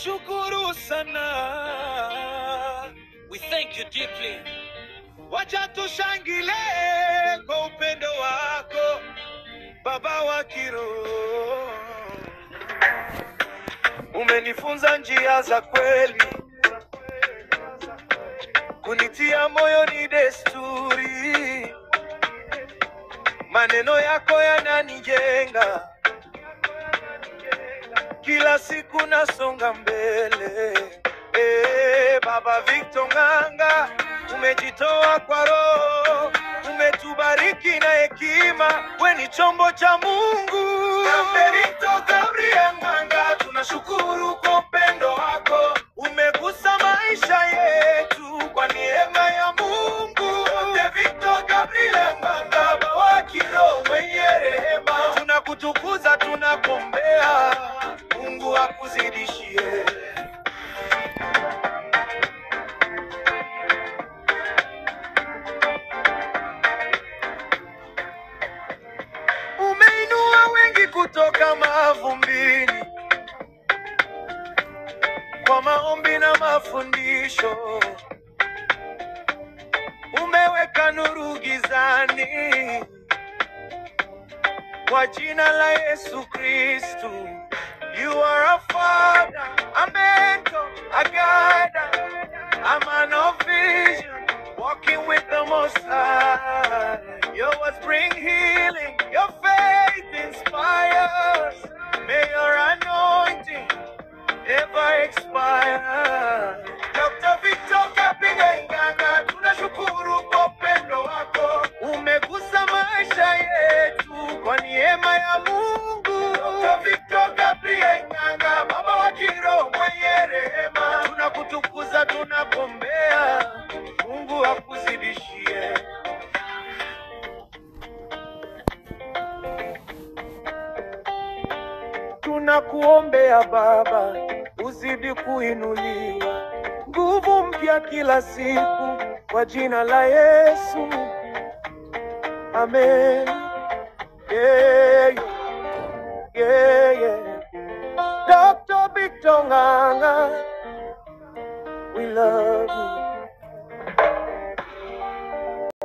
Tunakushukuru sana. We thank you deeply. Wacha tushangile kwa upendo wako, Baba wa kiroho. Umenifunza njia za kweli, kunitia moyo ni desturi. Maneno yako yananijenga, kila siku nasonga mbele. Baba Victor Nganga, umejitoa kwa roho, umetubariki na hekima, we ni chombo cha Mungu. Victor Gabriel Nganga, tunashukuru kwa upendo wako, umegusa maisha yetu kwa neema ya Mungu. Victor Gabriel Nganga, Baba wa kiroho mwenye rehema, tunakutukuza, tunakuombea, Mungu akuzidishie. Umeinua wengi kutoka mavumbini, kwa maombi na mafundisho. Umeweka nuru gizani, kwa jina la Yesu Kristo. You are a father, a mentor, a guide, a man of vision, walking with the Most High. Your words bring healing, your faith inspires. May your anointing never expire. Dr. Victor Gabriel Nganga, tunashukuru kwa upendo wako, umegusa maisha yetu kwa neema ya Mungu. Dr. Victor Gabriel Nganga, Baba wa kiroho mwenye rehema, tunakutukuza, tunakuombea, Mungu akuzidishie. Tunakuombea Baba, uzidi kuinuliwa, nguvu mpya kila siku, kwa jina la Yesu. Amen. Yeah, yeah, yeah. Dr. Victor Nganga.